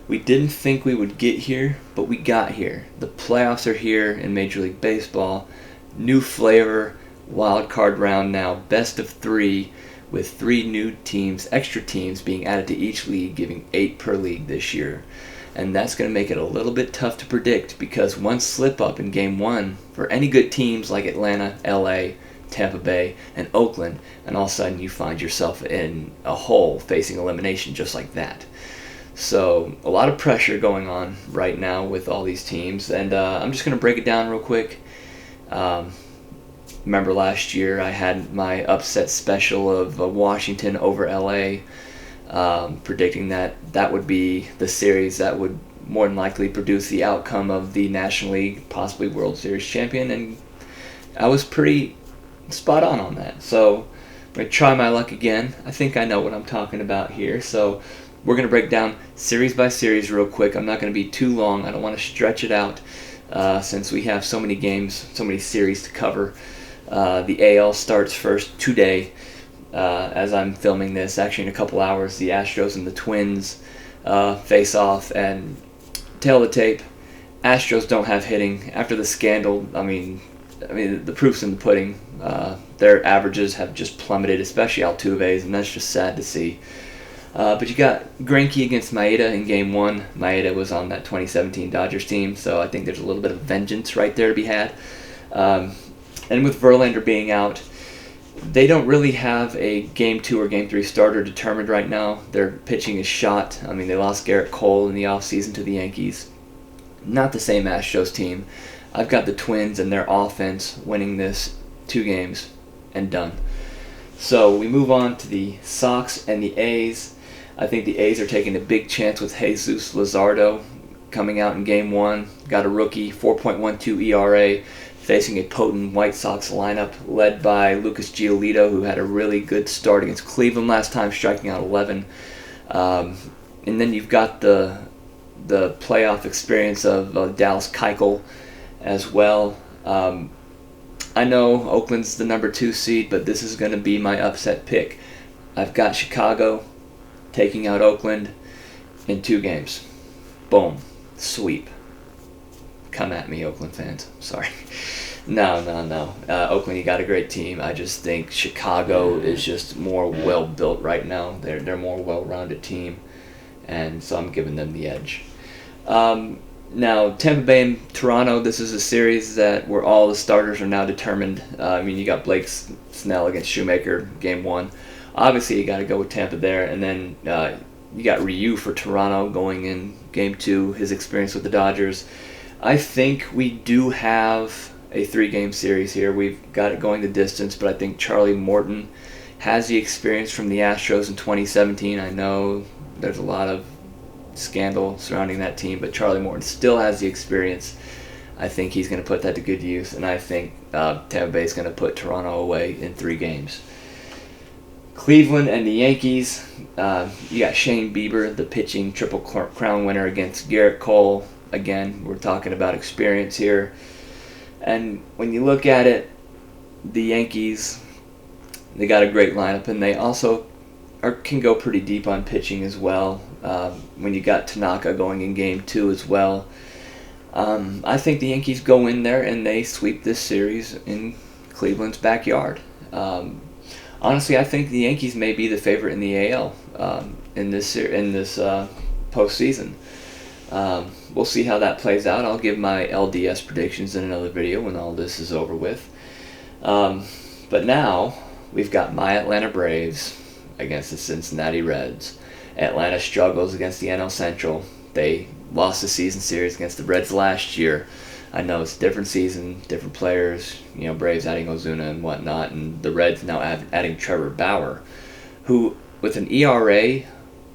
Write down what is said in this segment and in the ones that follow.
We didn't think we would get here, but we got here. The playoffs are here in Major League Baseball. New flavor, wild card round now, best of three, with three new teams, extra teams being added to each league, giving 8 per league this year. And that's going to make it a little bit tough to predict because one slip up in game one for any good teams like Atlanta, LA, Tampa Bay, and Oakland, and all of a sudden you find yourself in a hole facing elimination just like that. So a lot of pressure going on right now with all these teams, and I'm just going to break it down real quick. Remember last year I had my upset special of Washington over LA, predicting that would be the series that would more than likely produce the outcome of the National League, possibly World Series champion, and I was pretty spot on that. So I'm going to try my luck again. I think I know what I'm talking about here. So we're going to break down series by series real quick. I'm not going to be too long. I don't want to stretch it out since we have so many games, so many series to cover. The AL starts first today as I'm filming this. Actually, in a couple hours, the Astros and the Twins face off. And tail of the tape, Astros don't have hitting. After the scandal, I mean, the proof's in the pudding. Their averages have just plummeted, especially Altuve's, and that's just sad to see. But you got Greinke against Maeda in Game 1. Maeda was on that 2017 Dodgers team, so I think there's a little bit of vengeance right there to be had. And with Verlander being out, they don't really have a Game 2 or Game 3 starter determined right now. Their pitching is shot. I mean, they lost Garrett Cole in the offseason to the Yankees. Not the same Astros team. I've got the Twins and their offense winning this 2 games and done. So we move on to the Sox and the A's. I think the A's are taking a big chance with Jesus Luzardo coming out in Game 1. Got a rookie, 4.12 ERA, facing a potent White Sox lineup led by Lucas Giolito, who had a really good start against Cleveland last time, striking out 11. And then you've got the playoff experience of Dallas Keuchel as well. I know Oakland's the number 2 seed, but this is going to be my upset pick. I've got Chicago taking out Oakland in 2 games. Boom. Sweep. Come at me, Oakland fans. Sorry. No. Oakland, you got a great team. I just think Chicago is just more well-built right now. They're a more well-rounded team, and so I'm giving them the edge. Now, Tampa Bay and Toronto, this is a series where all the starters are now determined. You got Blake Snell against Shoemaker, Game 1. Obviously, you got to go with Tampa there. And then you got Ryu for Toronto going in Game 2, his experience with the Dodgers. I think we do have a 3-game series here. We've got it going the distance, but I think Charlie Morton has the experience from the Astros in 2017. I know there's a lot of scandal surrounding that team, but Charlie Morton still has the experience. I think he's going to put that to good use, and I think Tampa Bay is going to put Toronto away in 3 games. Cleveland and the Yankees, you got Shane Bieber, the pitching Triple Crown winner, against Garrett Cole. Again, we're talking about experience here. And when you look at it, the Yankees, they got a great lineup, and they also can go pretty deep on pitching as well. When you got Tanaka going in Game 2 as well. I think the Yankees go in there and they sweep this series in Cleveland's backyard. Honestly, I think the Yankees may be the favorite in the AL in this postseason. We'll see how that plays out. I'll give my LDS predictions in another video when all this is over with. But now we've got my Atlanta Braves against the Cincinnati Reds. Atlanta struggles against the NL Central. They lost the season series against the Reds last year. I know it's a different season, different players, Braves adding Ozuna and whatnot, and the Reds now adding Trevor Bauer, who, with an ERA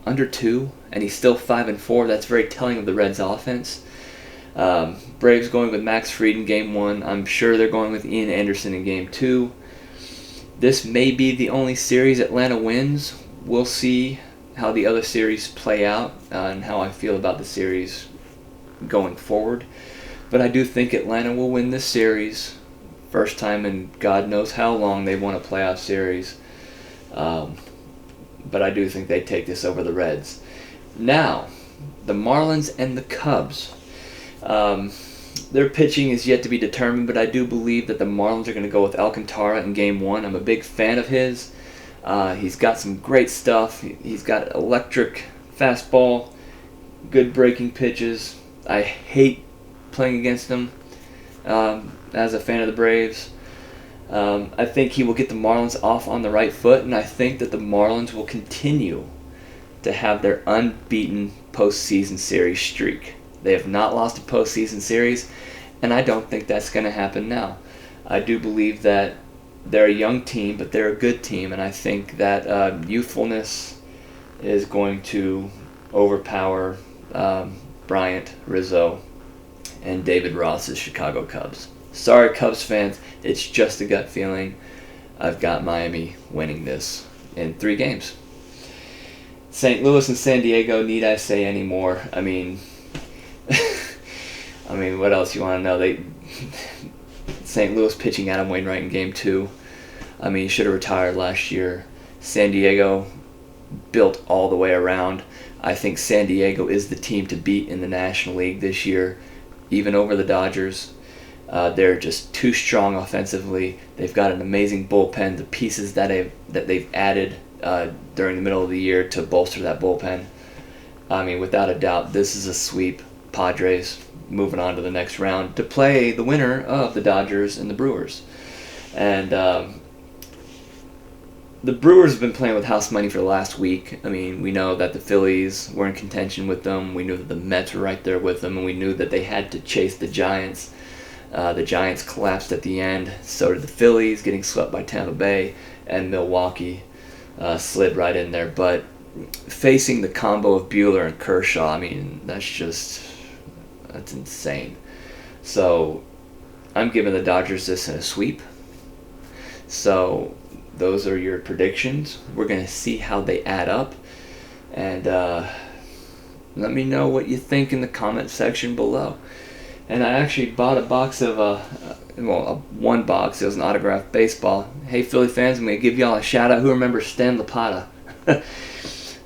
under 2, and he's still 5-4, that's very telling of the Reds' offense. Braves going with Max Fried in Game 1. I'm sure they're going with Ian Anderson in Game 2. This may be the only series Atlanta wins. We'll see how the other series play out and how I feel about the series going forward. But I do think Atlanta will win this series. First time in God knows how long they've won a playoff series. But I do think they take this over the Reds. Now, the Marlins and the Cubs. Their pitching is yet to be determined, but I do believe that the Marlins are going to go with Alcantara in Game 1. I'm a big fan of his. He's got some great stuff. He's got electric fastball, good breaking pitches. I hate playing against him as a fan of the Braves. I think he will get the Marlins off on the right foot, and I think that the Marlins will continue to have their unbeaten postseason series streak. They have not lost a postseason series, and I don't think that's going to happen now. I do believe that they're a young team, but they're a good team, and I think that youthfulness is going to overpower Bryant, Rizzo, and David Ross's Chicago Cubs. Sorry, Cubs fans, it's just a gut feeling. I've got Miami winning this in 3 games. St. Louis and San Diego, need I say any more? I mean, what else you want to know? St. Louis pitching Adam Wainwright in Game 2. I mean, he should have retired last year. San Diego built all the way around. I think San Diego is the team to beat in the National League this year, even over the Dodgers. They're just too strong offensively. They've got an amazing bullpen. The pieces that they've added during the middle of the year to bolster that bullpen. I mean, without a doubt, this is a sweep. Padres moving on to the next round to play the winner of the Dodgers and the Brewers. And the Brewers have been playing with house money for the last week. I mean, we know that the Phillies were in contention with them. We knew that the Mets were right there with them, and we knew that they had to chase the Giants. The Giants collapsed at the end. So did the Phillies, getting swept by Tampa Bay, and Milwaukee slid right in there. But facing the combo of Buehler and Kershaw, I mean, that's insane. So I'm giving the Dodgers this in a sweep. So those are your predictions. We're going to see how they add up. And let me know what you think in the comment section below. And I actually bought a box of, one box. It was an autographed baseball. Hey, Philly fans, I'm going to give y'all a shout out. Who remembers Stan Lapata?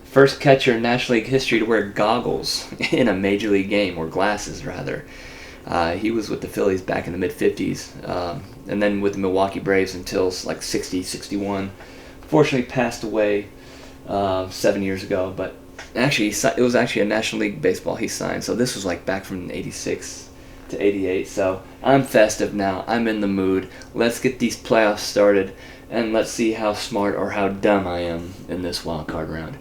First catcher in National League history to wear goggles in a Major League game, or glasses, rather. He was with the Phillies back in the mid-'50s, and then with the Milwaukee Braves until like 60, 61. Fortunately, passed away 7 years ago, but actually, it was actually a National League baseball he signed, so this was like back from 86 to 88, so I'm festive now. I'm in the mood. Let's get these playoffs started, and let's see how smart or how dumb I am in this wild card round.